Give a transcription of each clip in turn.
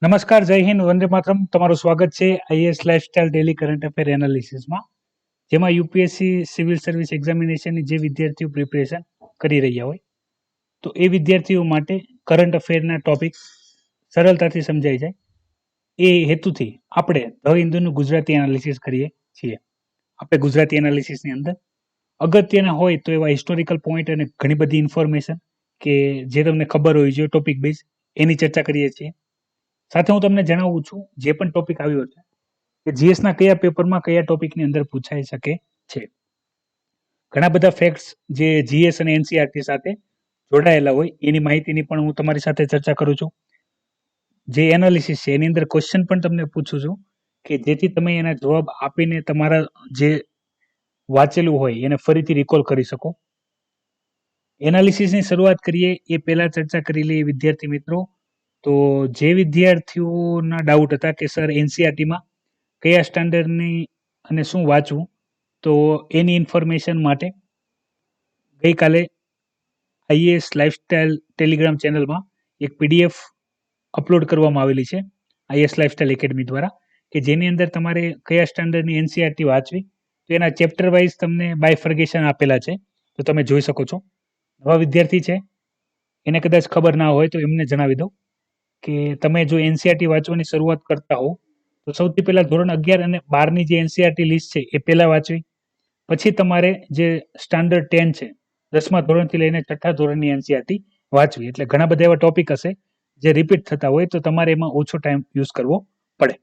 નમસ્કાર, જય હિન્દ, વંદે માતરમ. તમારું સ્વાગત છે IAS lifestyle daily current affair એનાલિસિસમાં, જેમાં યુપીએસસી સિવિલ સર્વિસ એક્ઝામિનેશનની જે વિદ્યાર્થીઓ પ્રિપેરેશન કરી રહ્યા હોય તો એ વિદ્યાર્થીઓ માટે કરંટ અફેરના ટોપિક સરળતાથી સમજાઈ જાય એ હેતુથી આપણે ધ હિન્દુનું ગુજરાતી એનાલિસિસ કરીએ છીએ. આપણે ગુજરાતી એનાલિસિસની અંદર અગત્યના હોય તો એવા હિસ્ટોરિકલ પોઈન્ટ અને ઘણી બધી ઇન્ફોર્મેશન કે જે તમને ખબર હોય છે ટોપિક બેઝ, એની ચર્ચા કરીએ છીએ. સાથે હું તમને જણાવું છું જે પણ ટોપિક આવ્યો છે કે જીએસના કયા પેપરમાં કયા ટોપિકની અંદર પૂછાઈ શકે છે. ઘણા બધા ફેક્ટ્સ જે જીએસ અને એનસીઆરટી સાથે જોડાયેલા હોય એની માહિતીની પણ હું તમારી સાથે ચર્ચા કરું છું. જે એનાલિસિસ છે એની અંદર ક્વેશ્ચન પણ તમને પૂછું છું કે જેથી તમે એના જવાબ આપીને તમારા જે વાંચેલું હોય એને ફરીથી રિકોલ કરી શકો. એનાલિસિસની શરૂઆત કરીએ એ પહેલા ચર્ચા કરી લઈએ વિદ્યાર્થી મિત્રો. તો જે વિદ્યાર્થીઓના ડાઉટ હતા કે સર એનસીઆરટીમાં કયા સ્ટાન્ડર્ડની અને શું વાંચવું, તો એની ઇન્ફોર્મેશન માટે ગઈકાલે આઈએએસ લાઇફસ્ટાઇલ ટેલિગ્રામ ચેનલમાં એક પીડીએફ અપલોડ કરવામાં આવેલી છે આઈએસ લાઇફસ્ટાઇલ એકેડમી દ્વારા, કે જેની અંદર તમારે કયા સ્ટાન્ડર્ડની એનસીઆરટી વાંચવી તો એના ચેપ્ટર વાઇઝ તમને બાયફર્ગેશન આપેલા છે, તો તમે જોઈ શકો છો. નવા વિદ્યાર્થી છે એને કદાચ ખબર ના હોય તો એમને જણાવી દઉં કે તમે જો એનસીઆરટી વાંચવાની શરૂઆત કરતા હો તો સૌથી પહેલા ધોરણ 11 અને 12ની જે એનસીઆરટી લિસ્ટ છે એ પહેલા વાંચવી. પછી તમારે જે સ્ટાન્ડર્ડ 10 છે, 10મા ધોરણથી લઈને 6ઠ્ઠા ધોરણની એનસીઆરટી વાંચવી. એટલે ઘણા બધા એવા ટોપિક હશે જે રિપીટ થતા હોય તો તમારે એમાં ઓછો ટાઈમ યુઝ કરવો પડે.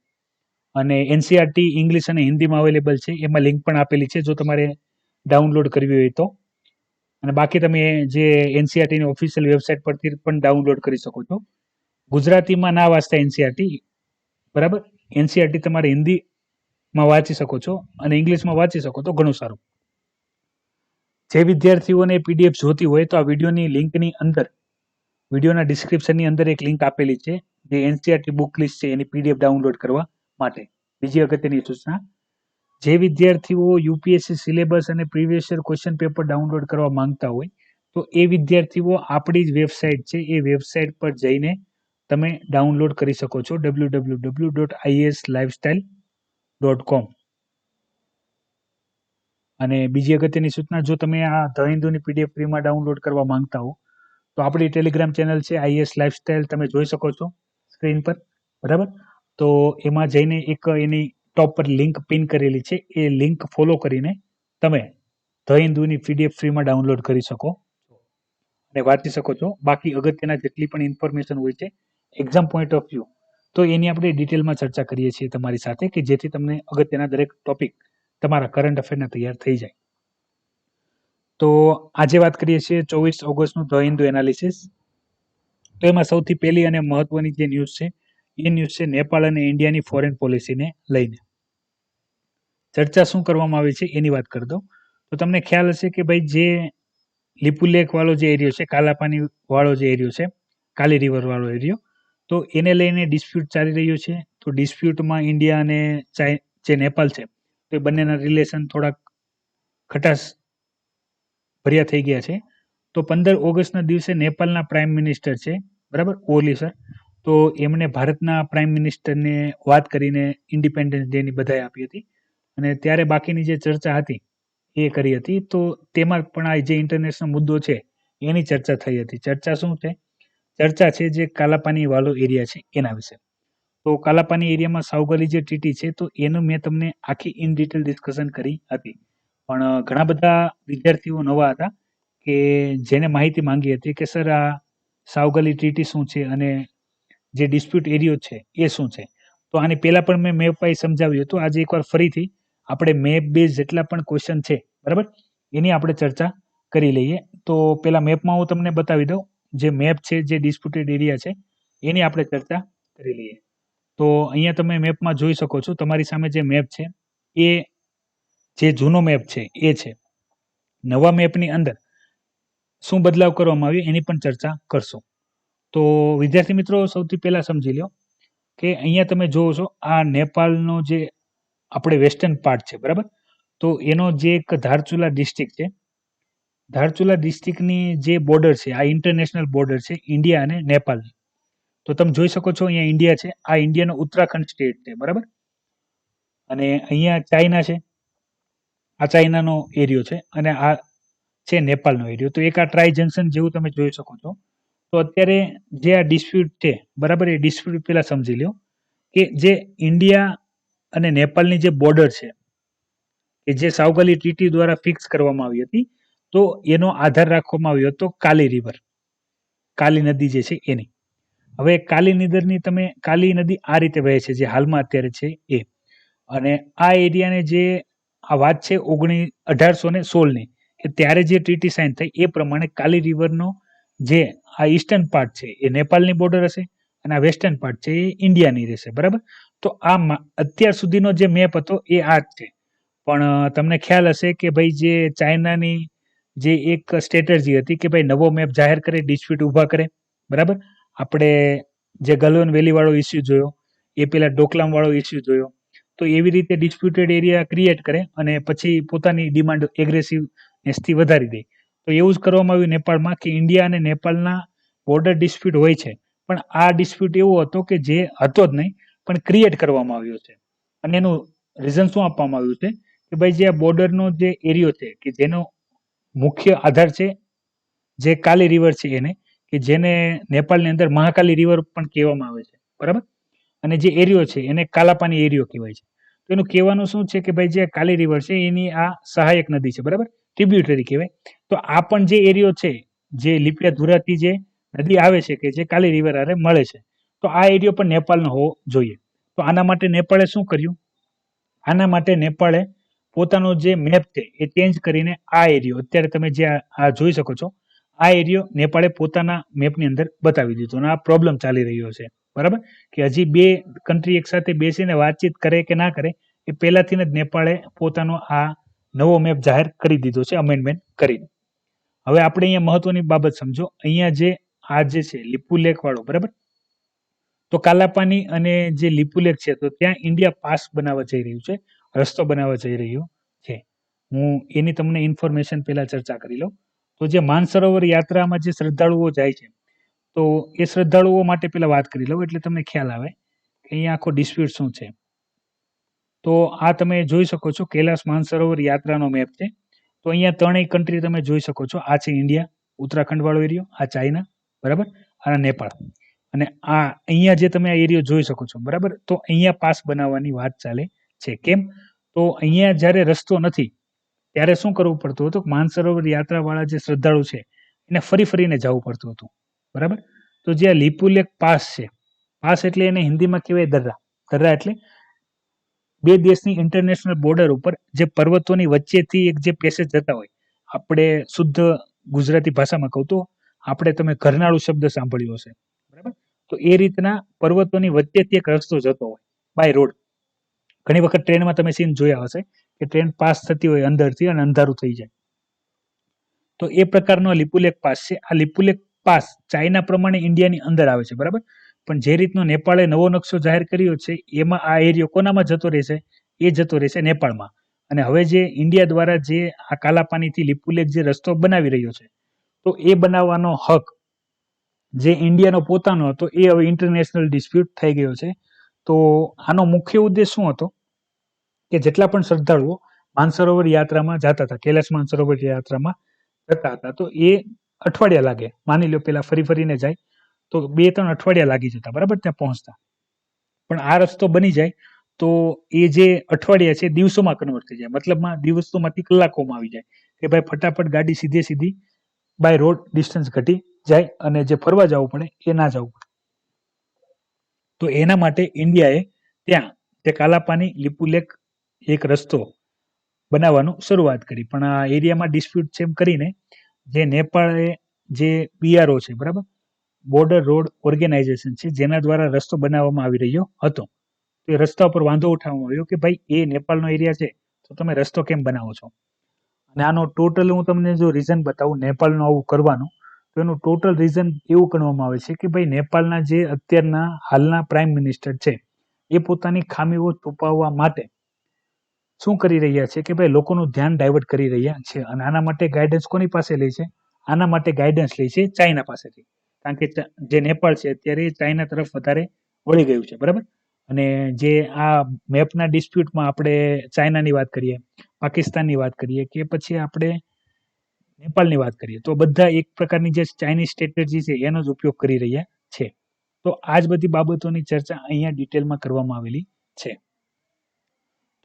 અને એનસીઆરટી ઇંગ્લિશ અને હિન્દીમાં અવેલેબલ છે, એમાં લિંક પણ આપેલી છે જો તમારે ડાઉનલોડ કરવી હોય તો. અને બાકી તમે જે એનસીઆરટીની ઓફિશિયલ વેબસાઇટ પરથી પણ ડાઉનલોડ કરી શકો છો. ગુજરાતીમાં ના વાંચતા એનસીઆરટી, બરાબર, એનસીઆરટી તમારે હિન્દીમાં વાંચી શકો છો અને ઇંગ્લિશમાં વાંચી શકો તો ઘણું સારું. જે વિદ્યાર્થીઓને પીડીએફ જોતી હોય તો આ વિડીયોની લિંકની અંદર, વિડીયોના ડિસ્ક્રિપ્શનની અંદર એક લિંક આપેલી છે જે એનસીઆરટી બુક લિસ્ટ છે એની પીડીએફ ડાઉનલોડ કરવા માટે. બીજી અગત્યની સૂચના, જે વિદ્યાર્થીઓ યુપીએસસી સિલેબસ અને previous year question paper download કરવા માંગતા હોય તો એ વિદ્યાર્થીઓ આપણી જ વેબસાઇટ છે એ વેબસાઇટ પર જઈને તમે ડાઉનલોડ કરી શકો છો www.islifestyle.com. અને બીજી અગત્યની સૂચના, જો તમે આ ધ હિન્દુની પીડીએફ ફ્રીમાં ડાઉનલોડ કરવા માંગતા હો તો આપણી ટેલિગ્રામ ચેનલ છે આઈએસ લાઇફસ્ટાઇલ, તમે જોઈ શકો છો સ્ક્રીન પર, બરાબર. તો એમાં જઈને એક એની ટોપ પર લિંક પિન કરેલી છે, એ લિંક ફોલો કરીને તમે ધ હિન્દુની પીડીએફ ફ્રીમાં ડાઉનલોડ કરી શકો અને વાંચી શકો છો. બાકી અગત્યના જેટલી પણ ઇન્ફોર્મેશન હોય છે એક્ઝામ પોઈન્ટ ઓફ વ્યૂ, તો એની આપણે ડિટેલમાં ચર્ચા કરીએ છીએ તમારી સાથે કે જેથી તમને અગત્યના દરેક ટોપિક તમારા કરંટ અફેરના તૈયાર થઈ જાય. તો આજે વાત કરીએ છીએ 24 ઓગસ્ટનું ધ હિન્દુ એનાલિસિસ. તો એમાં સૌથી પહેલી અને મહત્વની જે ન્યૂઝ છે એ ન્યૂઝ છે નેપાળ અને ઇન્ડિયાની ફોરેન પોલિસીને લઈને. ચર્ચા શું કરવામાં આવી છે એની વાત કરી દઉં તો તમને ખ્યાલ હશે કે ભાઈ જે લિપુલેક વાળો જે એરિયો છે, કાલાપાની વાળો જે એરિયો છે, કાલી રિવર વાળો એરિયો, તો એને લઈને ડિસ્પ્યુટ ચાલી રહ્યો છે. તો ડિસ્પ્યુટમાં ઇન્ડિયા અને જે નેપાળ છે તો એ બંનેના રિલેશન થોડાક ખટાશ ભર્યા થઈ ગયા છે. તો 15 ઓગસ્ટના દિવસે નેપાળના પ્રાઇમ મિનિસ્ટર છે, બરાબર, ઓલી સર, તો એમણે ભારતના પ્રાઇમ મિનિસ્ટરને વાત કરીને ઇન્ડિપેન્ડન્સ ડેની બધાઈ આપી હતી અને ત્યારે બાકીની જે ચર્ચા હતી એ કરી હતી. તો તેમાં પણ આ જે ઇન્ટરનેશનલ મુદ્દો છે એની ચર્ચા થઈ હતી. ચર્ચા શું છે? ચર્ચા છે જે કાલાપાની વાળો એરિયા છે એના વિશે. તો કાલાપાની એરિયામાં સાઉગલી જે ટ્રીટી છે તો એનું મેં તમને આખી ઇન ડિટેલ ડિસ્કશન કરી હતી. પણ ઘણા બધા વિદ્યાર્થીઓ નવા હતા કે જેને માહિતી માંગી હતી કે સર આ સાઉગલી ટ્રીટી શું છે અને જે ડિસ્પ્યુટ એરિયો છે એ શું છે. તો આની પહેલા પણ મેં મેપ વાઇઝ સમજાવ્યું હતું. આજે એકવાર ફરીથી આપણે મેપ બેઝ જેટલા પણ ક્વેશ્ચન છે, બરાબર, એની આપણે ચર્ચા કરી લઈએ. તો પેલા મેપમાં હું તમને બતાવી દઉં, જે મેપ છે જે ડિસ્પ્યુટેડ એરિયા છે એની આપણે ચર્ચા કરી લઈએ. તો અહીંયા તમે મેપમાં જોઈ શકો છો, તમારી સામે જે મેપ છે એ જે જૂનો મેપ છે એ છે. નવા મેપની અંદર શું બદલાવ કરવામાં આવ્યો એની પણ ચર્ચા કરશું. તો વિદ્યાર્થી મિત્રો, સૌથી પહેલા સમજી લો કે અહીંયા તમે જોવો છો આ નેપાળનો જે આપણે વેસ્ટર્ન પાર્ટ છે, બરાબર. તો એનો જે એક ધારચુલા ડિસ્ટ્રિક્ટ છે, ધારચુલા ડિસ્ટ્રિક્ટની જે બોર્ડર છે આ ઇન્ટરનેશનલ બોર્ડર છે ઇન્ડિયા અને નેપાળની. તો તમે જોઈ શકો છો અહીંયા ઇન્ડિયા છે, આ ઇન્ડિયાનો ઉત્તરાખંડ સ્ટેટ છે, બરાબર. અને અહીંયા ચાઇના છે, આ ચાઇનાનો એરિયો છે, અને આ છે નેપાળનો એરિયો. તો એક આ ટ્રાય જંકશન જેવું તમે જોઈ શકો છો. તો અત્યારે જે આ ડિસ્પ્યુટ છે, બરાબર, એ ડિસ્પ્યુટ પેલા સમજી લો કે જે ઇન્ડિયા અને નેપાળની જે બોર્ડર છે, કે જે સાવગાલી ટ્રીટી દ્વારા ફિક્સ કરવામાં આવી હતી, તો એનો આધાર રાખવામાં આવ્યો હતો કાલી રિવર, કાલી નદી જે છે એની. હવે કાલી નદી આ રીતે વહે છે, જે હાલમાં અત્યારે છે એ. અને આ એરિયાને જે આ વાત છે 1816 કે ત્યારે જે ટ્રીટી સાઇન થઈ એ પ્રમાણે કાલી રિવરનો જે આ ઈસ્ટર્ન પાર્ટ છે એ નેપાળની બોર્ડર હશે અને આ વેસ્ટર્ન પાર્ટ છે એ ઇન્ડિયાની રહેશે, બરાબર. તો આ અત્યાર સુધીનો જે મેપ હતો એ આ જ છે. પણ તમને ખ્યાલ હશે કે ભાઈ જે ચાઇનાની જે એક સ્ટ્રેટેજી હતી કે ભાઈ નવો મેપ જાહેર કરે, ડિસ્પ્યુટ ઊભા કરે, બરાબર. આપણે જે ગલવાન વેલી વાળો ઇસ્યુ જોયો, એ પેલા ડોકલામ વાળો ઇસ્યુ જોયો. તો એવી રીતે ડિસ્પ્યુટેડ એરિયા ક્રિએટ કરે અને પછી પોતાની ડિમાન્ડ એગ્રેસિવનેસથી વધારી દે. તો એવું જ કરવામાં આવ્યું નેપાળમાં કે ઇન્ડિયા અને નેપાળના બોર્ડર ડિસ્પ્યુટ હોય છે, પણ આ ડિસ્પ્યુટ એવો હતો કે જે હતો જ નહીં પણ ક્રિએટ કરવામાં આવ્યો છે. અને એનું રીઝન શું આપવામાં આવ્યું છે કે ભાઈ જે આ બોર્ડરનો જે એરિયો છે કે જેનો મુખ્ય આધાર છે જે કાલી રિવર છે એને, કે જેને નેપાળની અંદર મહાકાલી રિવર પણ કહેવામાં આવે છે, બરાબર. અને જે એરિયો છે એને કાલાપાની એરિયો કહેવાય છે. તો એનું કહેવાનું શું છે કે ભાઈ જે કાલી રિવર છે એની આ સહાયક નદી છે, બરાબર, ટ્રિબ્યુટરી કહેવાય. તો આ પણ જે એરિયો છે, જે લીપિયા ધુરાથી જે નદી આવે છે કે જે કાલી રિવર આરે મળે છે, તો આ એરિયો પણ નેપાળનો હોવો જોઈએ. તો આના માટે નેપાળે શું કર્યું? આના માટે નેપાળે પોતાનો જે મેપ છે એ ચેન્જ કરીને આ એરિયો અત્યારે તમે જે આ જોઈ શકો છો, આ એરિયો નેપાળે પોતાના મેપની અંદર બતાવી દીધો અને આ પ્રોબ્લેમ ચાલી રહ્યો છે, બરાબર. કે હજી બે કન્ટ્રી એક સાથે બેસીને વાતચીત કરે કે ના કરે એ પહેલાથી જ નેપાળે પોતાનો આ નવો મેપ જાહેર કરી દીધો છે અમેન્ડમેન્ટ કરીને. હવે આપણે અહીંયા મહત્વની બાબત સમજો, અહીંયા જે આ જે છે લિપુલેક વાળો, બરાબર. તો કાલાપાની અને જે લિપુલેક છે તો ત્યાં ઇન્ડિયા પાસ બનાવવા જઈ રહ્યું છે, રસ્તો બનાવવા જઈ રહ્યું છે. હું એની તમને ઇન્ફોર્મેશન પહેલા ચર્ચા કરી લઉં. તો જે માનસરોવર યાત્રામાં જે શ્રદ્ધાળુઓ જાય છે, તો એ શ્રદ્ધાળુઓ માટે પેલા વાત કરી લઉં એટલે તમને ખ્યાલ આવે કે અહીંયા આખો ડિસ્પ્યુટ શું છે. તો આ તમે જોઈ શકો છો કૈલાસ માનસરોવર યાત્રાનો મેપ છે. તો અહીંયા ત્રણેય કન્ટ્રી તમે જોઈ શકો છો, આ છે ઇન્ડિયા, ઉત્તરાખંડ વાળો એરિયો, આ ચાઇના, બરાબર, અને નેપાળ. અને આ અહીંયા જે તમે આ એરિયો જોઈ શકો છો, બરાબર. તો અહીંયા પાસ બનાવવાની વાત ચાલે છે. કેમ? તો અહીંયા જ્યારે રસ્તો નથી ત્યારે શું કરવું પડતું હતું? માનસરોવર યાત્રા વાળા જે શ્રદ્ધાળુ છે એને ફરી ફરીને જવું પડતું હતું, બરાબર. તો જે લિપુલેક પાસ છે, પાસ એટલે એને હિન્દીમાં કહેવાય દર્રા. દર્રા એટલે બે દેશની ઇન્ટરનેશનલ બોર્ડર ઉપર જે પર્વતોની વચ્ચેથી એક જે પેસેજ જતા હોય, આપણે શુદ્ધ ગુજરાતી ભાષામાં કહું તો આપણે તમે ઘરનાળું શબ્દ સાંભળ્યો હશે, બરાબર. તો એ રીતના પર્વતોની વચ્ચેથી એક રસ્તો જતો હોય બાય રોડ. ઘણી વખત ટ્રેનમાં તમે સીન જોયા હશે કે ટ્રેન પાસ થતી હોય અંદરથી અને અંધારું થઈ જાય. તો એ પ્રકારનો લિપુલેક પાસ છે. આ લિપુલેક પાસ ચાઇના પ્રમાણે ઇન્ડિયાની અંદર આવે છે, બરાબર. પણ જે રીતનો નેપાળે નવો નકશો જાહેર કર્યો છે એમાં આ એરિયો કોનામાં જતો રહેશે? એ જતો રહેશે નેપાળમાં. અને હવે જે ઇન્ડિયા દ્વારા જે આ કાલાપાનીથી લિપુલેક જે રસ્તો બનાવી રહ્યો છે, તો એ બનાવવાનો હક જે ઇન્ડિયાનો પોતાનો હતો એ હવે ઇન્ટરનેશનલ ડિસ્પ્યુટ થઈ ગયો છે. તો આનો મુખ્ય ઉદ્દેશ શું હતો કે જેટલા પણ શ્રદ્ધાળુઓ માનસરોવર યાત્રામાં જતા હતા, કૈલાસ માનસરોવર યાત્રામાં જતા હતા, તો એ અઠવાડિયા લાગે. માની લો પેલા ફરી ફરીને જાય તો 2-3 અઠવાડિયા લાગી જતા, બરાબર, ત્યાં પહોંચતા. પણ આ રસ્તો બની જાય તો એ જે અઠવાડિયા છે દિવસોમાં કન્વર્ટ થઈ જાય, મતલબમાં દિવસોમાંથી કલાકોમાં આવી જાય કે ભાઈ ફટાફટ ગાડી સીધી બાય રોડ ડિસ્ટન્સ ઘટી જાય અને જે ફરવા જવું પડે એ ના જવું પડે. તો એના માટે ઇન્ડિયાએ ત્યાં તે કાલાપાની લિપુલેક એક રસ્તો બનાવવાનું શરૂઆત કરી. પણ આ એરિયામાં ડિસ્પ્યુટ છે એમ કરીને જે નેપાળે જે BRO છે, બરાબર, બોર્ડર રોડ ઓર્ગેનાઇઝેશન છે, જેના દ્વારા રસ્તો બનાવવામાં આવી રહ્યો હતો, તો એ રસ્તા ઉપર વાંધો ઉઠાવવામાં આવ્યો કે ભાઈ એ નેપાળનો એરિયા છે તો તમે રસ્તો કેમ બનાવો છો? અને આનો ટોટલ હું તમને જો રીઝન બતાવું નેપાળનું આવું કરવાનું, તો એનું ટોટલ રીઝન એવું ગણવામાં આવે છે કે ભાઈ નેપાળના જે અત્યારના હાલના પ્રાઇમ મિનિસ્ટર છે એ પોતાની ખામીઓ છુપાવવા માટે શું કરી રહ્યા છે કે ભાઈ લોકોનું ધ્યાન ડાયવર્ટ કરી રહ્યા છે. અને આના માટે ગાઈડન્સ કોની પાસે લે છે? આના માટે ગાઈડન્સ લે છે ચાઇના પાસેથી. કારણ કે જે નેપાળ છે અત્યારે એ ચાઇના તરફ વધારે વળી ગયું છે, બરાબર. અને જે આ મેપના ડિસ્પ્યુટમાં આપણે ચાઇનાની વાત કરીએ, પાકિસ્તાનની વાત કરીએ કે પછી આપણે નેપાળની વાત કરીએ, તો બધા એક પ્રકારની જે ચાઇનીઝ સ્ટ્રેટેજી છે એનો જ ઉપયોગ કરી રહ્યા છે. તો આ જ બધી બાબતોની ચર્ચા અહીંયા ડિટેલમાં કરવામાં આવેલી છે.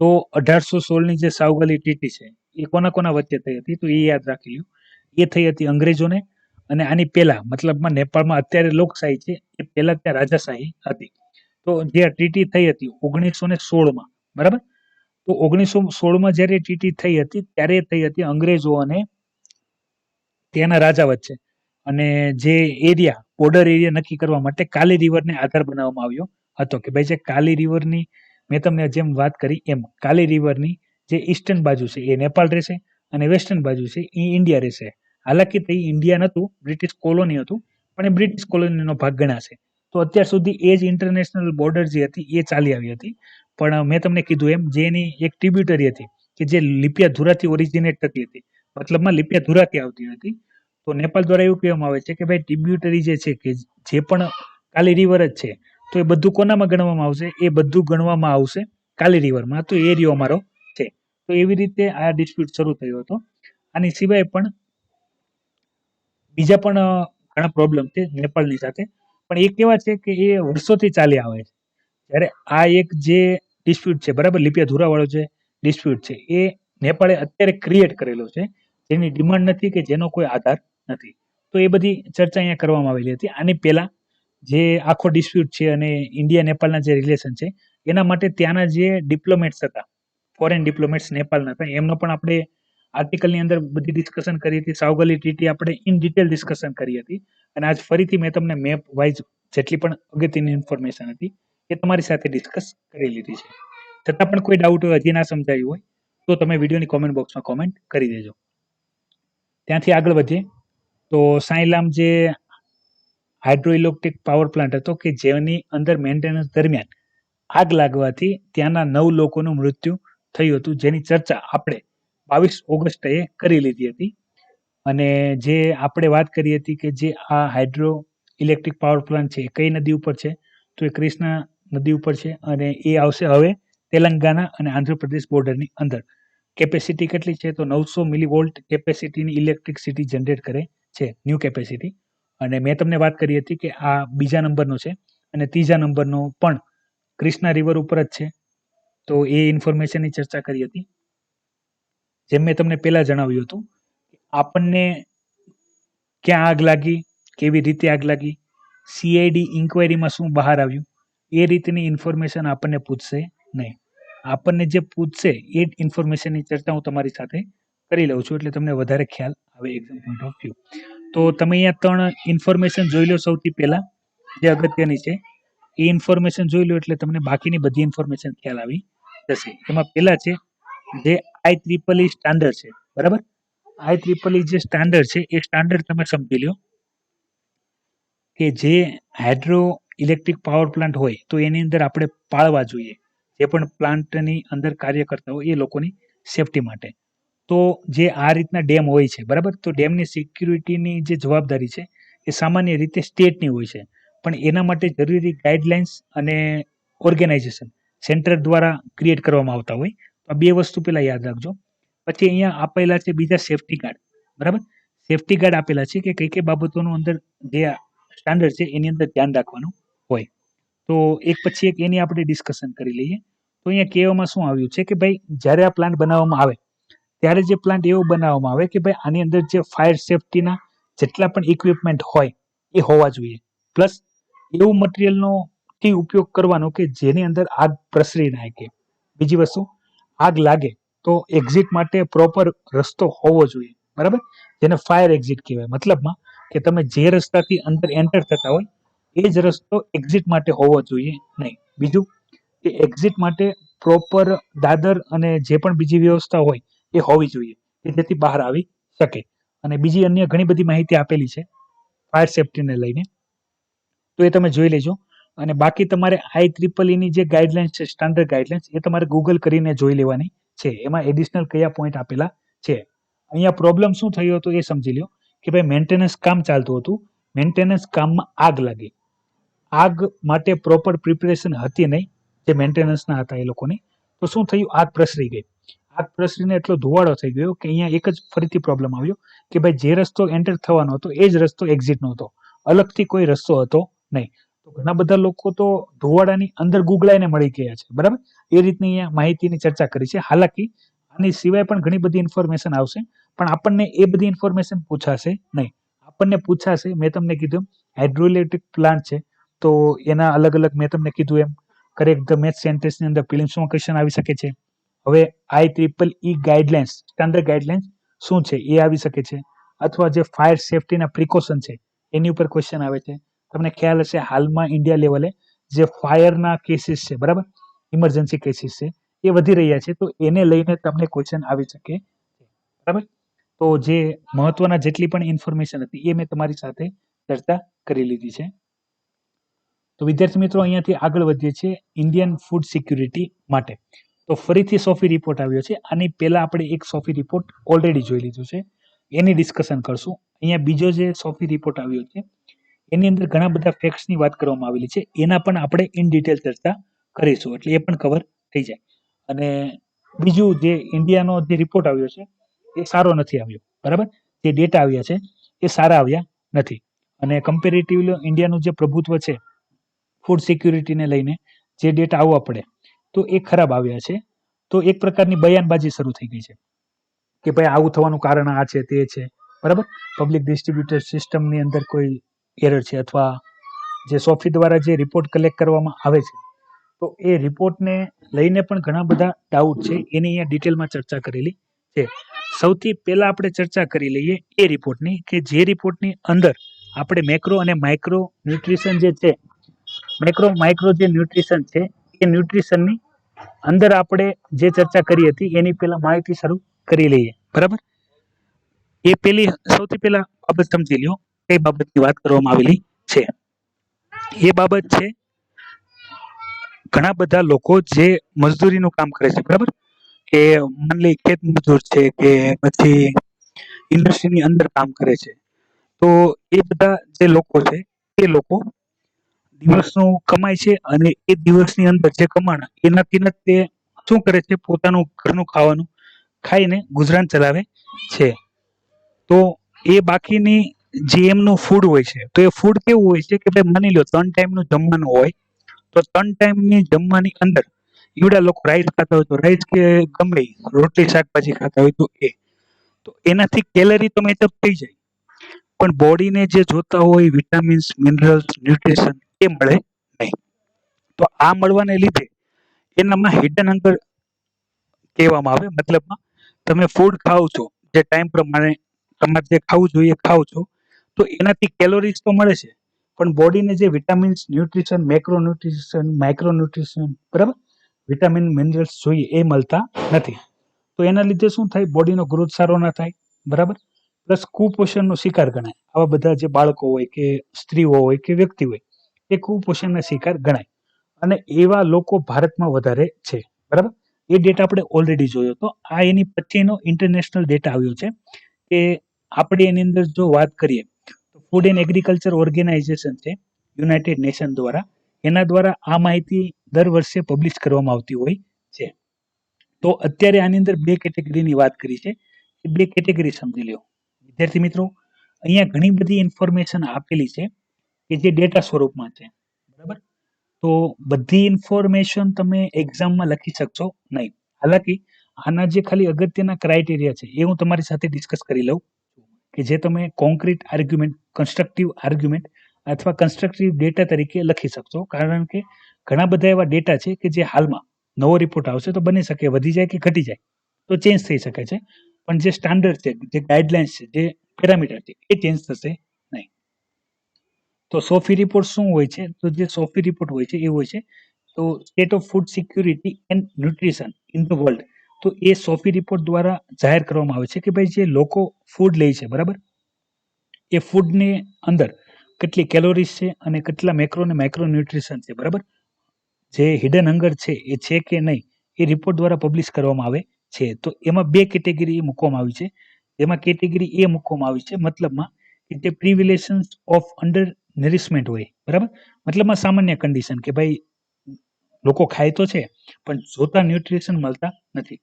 તો 1816ની જે સાઉગલી ટ્રીટી છે એ કોના કોના વચ્ચે થઈ હતી, તો એ યાદ રાખી લ્યો. એ થઈ હતી અંગ્રેજોને, અને આની પહેલા મતલબમાં નેપાળમાં અત્યારે લોકશાહી છે, એ પહેલા ત્યાં રાજાશાહી હતી. તો જે આ ટ્રીટી થઈ હતી 1916માં, બરાબર. તો 1916માં જ્યારે ટ્રીટી થઈ હતી ત્યારે થઈ હતી અંગ્રેજો અને ત્યાંના રાજા વચ્ચે. અને જે એરિયા, બોર્ડર એરિયા નક્કી કરવા માટે કાલી રિવરને આધાર બનાવવામાં આવ્યો હતો કે ભાઈ જે કાલી રિવરની મેં તમને જેમ વાત કરી એમ કાલી રિવરની જે ઈસ્ટર્ન બાજુ છે એ નેપાળ રહેશે અને વેસ્ટર્ન બાજુ છે એ ઇન્ડિયા રહેશે. હાલાકી તે ઇન્ડિયા નહોતું, બ્રિટિશ કોલોની હતું, પણ એ બ્રિટિશ કોલોનીનો ભાગ ગણાશે. તો અત્યાર સુધી એ જ ઇન્ટરનેશનલ બોર્ડર જે હતી એ ચાલી આવી હતી. પણ મેં તમને કીધું એમ જે એની એક ટ્રિબ્યુટરી હતી કે જે લિપિયાધુરાથી ઓરિજિનેટ થતી હતી, મતલબમાં લિપિયાધુરાથી આવતી હતી. તો નેપાળ દ્વારા એવું કહેવામાં આવે છે કે ભાઈ ટ્રિબ્યુટરી જે છે કે જે પણ કાલી રિવર જ છે, તો એ બધું કોનામાં ગણવામાં આવશે, એ બધું ગણવામાં આવશે કાલી રિવરમાં. તો એ એરિયો અમારો છે. તો એવી રીતે આ ડિસ્પ્યુટ શરૂ થયો હતો. આની સિવાય પણ બીજા પણ ઘણા પ્રોબ્લેમ છે નેપાળની સાથે, પણ એ કેવા છે કે એ વર્ષોથી ચાલી આવે છે. જ્યારે આ એક જે ડિસ્પ્યુટ છે, બરાબર, લિપિયાધુરા વાળો જે ડિસ્પ્યુટ છે એ નેપાળે અત્યારે ક્રિએટ કરેલો છે, જેની ડિમાન્ડ નથી કે જેનો કોઈ આધાર નથી. તો એ બધી ચર્ચા અહીંયા કરવામાં આવેલી હતી. આની પહેલા જે આખો ડિસ્પ્યુટ છે અને ઇન્ડિયા નેપાળના જે રિલેશન છે એના માટે ત્યાંના જે ડિપ્લોમેટ્સ હતા, ફોરેન ડિપ્લોમેટ્સ નેપાળના હતા, એમનો પણ આપણે આર્ટિકલની અંદર બધી ડિસ્કશન કરી હતી. સાઉગલી ટ્રીટી આપણે ઇન ડિટેલ ડિસ્કશન કરી હતી. અને આજ ફરીથી મેં તમને મેપ વાઇઝ જેટલી પણ અગત્યની ઇન્ફોર્મેશન હતી એ તમારી સાથે ડિસ્કસ કરી લીધી છે. છતાં પણ કોઈ ડાઉટ હોય, હજી ના સમજાયું હોય, તો તમે વિડીયોની કોમેન્ટ બોક્સમાં કોમેન્ટ કરી દેજો. ત્યાંથી આગળ વધીએ તો સાંઈલામ જે હાઇડ્રો ઇલેક્ટ્રિક પાવર પ્લાન્ટ હતો કે જેની અંદર મેન્ટેનન્સ દરમિયાન આગ લાગવાથી ત્યાંના 9 લોકોનું મૃત્યુ થયું હતું, જેની ચર્ચા આપણે 22 ઓગસ્ટે કરી લીધી હતી. અને જે આપણે વાત કરી હતી કે જે આ હાઇડ્રો ઇલેક્ટ્રિક પાવર પ્લાન્ટ છે એ કઈ નદી ઉપર છે, તો એ કૃષ્ણા નદી ઉપર છે અને એ આવશે હવે તેલંગાના અને આંધ્રપ્રદેશ બોર્ડરની અંદર. કેપેસિટી કેટલી છે, તો 900 મિલીવોલ્ટ કેપેસિટીની ઇલેક્ટ્રિસિટી જનરેટ કરે છે, ન્યૂ કેપેસિટી. અને મેં તમને વાત કરી હતી કે આ બીજા નંબરનો છે અને ત્રીજા નંબરનો પણ કૃષ્ણા રિવર ઉપર જ છે. તો એ ઇન્ફોર્મેશનની ચર્ચા કરી હતી. જેમ મેં તમને પહેલા જણાવ્યું હતું, આપણને ક્યાં આગ લાગી, કેવી રીતે આગ લાગી, CID ઇન્ક્વાયરીમાં શું બહાર આવ્યું, એ રીતની ઇન્ફોર્મેશન આપણને પૂછશે નહીં. આપણને જે પૂછશે એ જ ઇન્ફોર્મેશનની ચર્ચા હું તમારી સાથે કરી લઉં છું, એટલે તમને વધારે ખ્યાલ આવે એક્ઝામ પોઈન્ટ ઓફ વ્યૂ. તો તમે અહીંયા 3 ઇન્ફોર્મેશન જોઈ લો. સૌથી પહેલા જે અગત્યની છે એ ઇન્ફોર્મેશન જોઈ લો એટલે તમને બાકીની બધી ઇન્ફોર્મેશન ખ્યાલ આવી જશે. એમાં પહેલા છે જે IEEE સ્ટાન્ડર્ડ છે, બરાબર. IEEE જે સ્ટાન્ડર્ડ છે એ સ્ટાન્ડર્ડ તમે સમજી લો કે જે હાઇડ્રો ઇલેક્ટ્રિક પાવર પ્લાન્ટ હોય તો એની અંદર આપણે પાળવા જોઈએ, જે પણ પ્લાન્ટની અંદર કાર્ય કરતા હોય એ લોકોની સેફટી માટે. તો જે આ રીતના ડેમ હોય છે, બરાબર, તો ડેમની સિક્યુરિટીની જે જવાબદારી છે એ સામાન્ય રીતે સ્ટેટની હોય છે, પણ એના માટે જરૂરી ગાઈડલાઇન્સ અને ઓર્ગેનાઇઝેશન સેન્ટર દ્વારા ક્રિએટ કરવામાં આવતા હોય. તો આ 2 વસ્તુ પહેલા યાદ રાખજો. પછી અહીંયા આપેલા છે બીજા સેફટી ગાર્ડ, બરાબર. સેફટી ગાર્ડ આપેલા છે કે કઈ કઈ બાબતોનું અંદર જે સ્ટાન્ડર્ડ છે એની અંદર ધ્યાન રાખવાનું હોય. તો એક પછી એક એની આપણે ડિસ્કશન કરી લઈએ. તો અહીંયા કહેવામાં શું આવ્યું છે કે ભાઈ જ્યારે આ પ્લાન્ટ બનાવવામાં આવે ત્યારે જે પ્લાન્ટ એવો બનાવવામાં આવે કે ભાઈ આની અંદર જે ફાયર સેફટીના જેટલા પણ ઇક્વિપમેન્ટ હોય એ હોવા જોઈએ. પ્લસ એવું મટીરિયલનો થી ઉપયોગ કરવાનો કે જેની અંદર આગ પ્રસરી ના શકે. બીજી વસ્તુ, આગ લાગે તો એક્ઝિટ માટે પ્રોપર રસ્તો હોવો જોઈએ, બરાબર, જેને ફાયર એક્ઝિટ કહેવાય. મતલબમાં કે તમે જે રસ્તાથી અંદર એન્ટર થતા હોય એ જ રસ્તો એક્ઝિટ માટે હોવો જોઈએ નહીં. બીજું કે એક્ઝિટ માટે પ્રોપર દાદર અને જે પણ બીજી વ્યવસ્થા હોય એ હોવી જોઈએ કે જેથી બહાર આવી શકે. અને બીજી અન્ય ઘણી બધી માહિતી આપેલી છે ફાયર સેફટીને લઈને, તો એ તમે જોઈ લેજો. અને બાકી તમારે IEEE ની જે ગાઈડલાઇન્સ છે, સ્ટાન્ડર્ડ ગાઈડલાઇન્સ, એ તમારે ગૂગલ કરીને જોઈ લેવાની છે. એમાં એડિશનલ કયા પોઈન્ટ આપેલા છે. અહીંયા પ્રોબ્લેમ શું થયો હતો એ સમજી લો કે ભાઈ મેન્ટેનન્સ કામ ચાલતું હતું. મેન્ટેનન્સ કામમાં આગ લાગી. આગ માટે પ્રોપર પ્રિપેરેશન હતી નહીં, જે મેન્ટેનન્સના હતા એ લોકોની. તો શું થયું, આગ પ્રસરી ગઈ. આગ પ્રસરીને એટલો ધુવાડો થઈ ગયો કે અહીંયા એક જ ફરીથી પ્રોબ્લેમ આવ્યો કે ભાઈ જે રસ્તો એન્ટર થવાનો હતો એ જ રસ્તો એક્ઝિટનો હતો, અલગથી કોઈ રસ્તો હતો નહીં. તો ઘણા બધા લોકો તો ધુવાડાની અંદર ગુગળાઈને મળી ગયા છે, બરાબર. એ રીતની અહીંયા માહિતીની ચર્ચા કરી છે. હાલાકી આની સિવાય પણ ઘણી બધી ઇન્ફોર્મેશન આવશે, પણ આપણને એ બધી ઇન્ફોર્મેશન પૂછાશે નહીં. આપણને પૂછાશે, મેં તમને કીધું હાઇડ્રોઇલેક્ટ્રિક પ્લાન્ટ છે, તો એના અલગ અલગ મેં તમને કીધું એમ કરેક્ટ ધ મેથ સેન્ટેન્સની અંદર પ્રિલિમ્સમાં ક્વેશ્ચન આવી શકે છે. હવે IEEE ગાઈડલાઇન્સ, સ્ટાન્ડર્ડ ગાઈડલાઇન્સ શું છે એ આવી શકે છે, અથવા જે ફાયર સેફટીના પ્રિકોશન છે એની ઉપર ક્વેશ્ચન આવે છે. તમને ખ્યાલ હશે હાલમાં ઇન્ડિયા લેવલે જે ફાયરના કેસીસ છે, બરાબર, ઇમરજન્સી કેસીસ છે એ વધી રહ્યા છે, તો એને લઈને તમને ક્વેશ્ચન આવી શકે, બરાબર. તો જે મહત્વના જેટલી પણ ઇન્ફોર્મેશન હતી એ મેં તમારી સાથે ચર્ચા કરી લીધી છે. તો વિદ્યાર્થી મિત્રો અહીંયાથી આગળ વધીએ છીએ ઇન્ડિયન ફૂડ સિક્યુરિટી માટે. તો ફરીથી સોફી રિપોર્ટ આવ્યો છે. આની પહેલા આપણે એક સોફી રિપોર્ટ ઓલરેડી જોઈ લીધું છે, એની ડિસ્કશન કરશું. અહીંયા બીજો જે સોફી રિપોર્ટ આવ્યો છે એની અંદર ઘણા બધા ફેક્ટ્સની વાત કરવામાં આવેલી છે, એના પણ આપણે ઇન ડિટેલ ચર્ચા કરીશું, એટલે એ પણ કવર થઈ જાય. અને બીજું જે ઇન્ડિયાનો જે રિપોર્ટ આવ્યો છે એ સારો નથી આવ્યો, બરાબર. જે ડેટા આવ્યા છે એ સારા આવ્યા નથી, અને કમ્પેરેટિવલી ઇન્ડિયાનું જે પ્રભુત્વ છે ફૂડ સિક્યુરિટીને લઈને જે ડેટા આવવા પડે તો એ ખરાબ આવ્યા છે. તો એક પ્રકારની બયાનબાજી શરૂ થઈ ગઈ છે કે ભાઈ આવું થવાનું કારણ આ છે, તે છે, બરાબર. પબ્લિક ડિસ્ટ્રીબ્યુટર સિસ્ટમની અંદર કોઈ એરર છે, અથવા જે સોફી દ્વારા જે રિપોર્ટ કલેક્ટ કરવામાં આવે છે તો એ રિપોર્ટને લઈને પણ ઘણા બધા ડાઉટ છે, એની અહીંયા ડિટેલમાં ચર્ચા કરેલી છે. સૌથી પહેલા આપણે ચર્ચા કરી લઈએ એ રિપોર્ટની, કે જે રિપોર્ટની અંદર આપણે મેક્રો અને માઇક્રો ન્યુટ્રિશન જે છે, માઇક્રો જે ન્યુટ્રિશન છે એ ન્યુટ્રિશનની અંદર આપણે જે ચર્ચા કરી હતી એની પહેલા માહિતી શરૂ કરી લઈએ, બરાબર. એ સૌથી પહેલા બાબત સમજી લ્યો કઈ બાબતની વાત કરવામાં આવેલી છે. એ બાબત છે ઘણા બધા લોકો જે મજદૂરીનું કામ કરે છે, બરાબર, કે માની લઈ ખેત મજૂર છે કે પછી ઇન્ડસ્ટ્રીની અંદર કામ કરે છે, તો એ બધા જે લોકો છે એ લોકો દિવસનું કમાય છે, અને એ દિવસની અંદર જે કમાણ એનાથી જ તે શું કરે છે, પોતાનું ઘરનું ખાવાનું ખાઈને ગુજરાન ચલાવે છે. તો એ બાકીની જે એમનું ફૂડ હોય છે, તો એ ફૂડ કેવું હોય છે કે ભાઈ માની લો 3 ટાઈમનું જમવાનું હોય, તો 3 ટાઈમની જમવાની અંદર એવડા લોકો રાઈસ ખાતા હોય તો રાઈસ, કે ગમે રોટલી શાકભાજી ખાતા હોય તો એનાથી કેલરી તો મેચઅપ થઈ જાય, પણ બોડીને જે જોતા હોય વિટામિન્સ, મિનરલ્સ, ન્યુટ્રિશન એ મળે નહીં. તો આ મળવાને લીધે એનામાં હિડન હંગર કહેવામાં આવે, મતલબમાં તમે ફૂડ ખાઓ છો જે ટાઈમ પ્રમાણે તમારે જે ખાવું જોઈએ ખાઓ છો, તો એનાથી કેલોરીઝ તો મળે છે, પણ બોડીને જે vitamins, nutrition, macro nutrition, micro nutrition, બરાબર, વિટામિન, મિનરલ્સ જોઈએ એ મળતા નથી. તો એના લીધે શું થાય, બોડીનો ગ્રોથ સારો ના થાય, બરાબર. પ્લસ કુપોષણનો શિકાર ગણાય. આવા બધા જે બાળકો હોય કે સ્ત્રીઓ હોય કે વ્યક્તિ હોય એ કુપોષણના શિકાર ગણાય, અને એવા લોકો ભારતમાં વધારે છે, બરાબર. એ ડેટા આપણે ઓલરેડી જોયો હતો. આ એની પછીનો ઇન્ટરનેશનલ ડેટા આવ્યો છે કે આપણે એની અંદર જો વાત કરીએ તો ફૂડ એન્ડ એગ્રીકલ્ચર ઓર્ગેનાઇઝેશન છે યુનાઇટેડ નેશન દ્વારા, એના દ્વારા આ માહિતી દર વર્ષે પબ્લિશ કરવામાં આવતી હોય છે. તો અત્યારે આની અંદર 2 કેટેગરીની વાત કરી છે, એ 2 કેટેગરી સમજી લો વિદ્યાર્થી મિત્રો. અહીંયા ઘણી બધી ઇન્ફોર્મેશન આપેલી છે કે જે ડેટા સ્વરૂપમાં છે, બરાબર. તો બધી ઇન્ફોર્મેશન તમે એક્ઝામમાં લખી શકશો નહીં. હાલાકી આના જે ખાલી અગત્યના ક્રાઇટેરિયા છે એ હું તમારી સાથે ડિસ્કસ કરી લઉં, કે જે તમે કોન્ક્રીટ આર્ગ્યુમેન્ટ, કન્સ્ટ્રક્ટિવ આર્ગ્યુમેન્ટ અથવા કન્સ્ટ્રક્ટિવ ડેટા તરીકે લખી શકશો. કારણ કે ઘણા બધા એવા ડેટા છે કે જે હાલમાં નવો રિપોર્ટ આવશે તો બની શકે વધી જાય કે ઘટી જાય, તો ચેન્જ થઈ શકે છે, પણ જે સ્ટાન્ડર્ડ છે, જે ગાઈડલાઇન્સ છે, જે પેરામીટર છે એ ચેન્જ થશે નહીં. તો સોફી રિપોર્ટ શું હોય છે, તો જે સોફી રિપોર્ટ હોય છે એ હોય છે તો state of food security and nutrition in the world. તો એ સોફી રિપોર્ટ દ્વારા જાહેર કરવામાં આવે છે કે ભાઈ જે લોકો ફૂડ લે છે, બરાબર, એ ફૂડની અંદર કેટલી કેલોરીઝ છે અને કેટલા મેક્રો અને માઇક્રો ન્યુટ્રિશન છે, બરાબર. જે હિડન હંગર છે એ છે કે નહીં એ રિપોર્ટ દ્વારા પબ્લિશ કરવામાં આવે છે. તો એમાં 2 કેટેગરી મૂકવામાં આવી છે. એમાં કેટેગરી એ મૂકવામાં આવી છે મતલબમાં કે જે પ્રિવિલેશન્સ ઓફ અંડર નરિશમેન્ટ હોય, બરાબર. મતલબમાં સામાન્ય કન્ડિશન કે ભાઈ લોકો ખાય તો છે પણ જોતા ન્યુટ્રિશન મળતા નથી.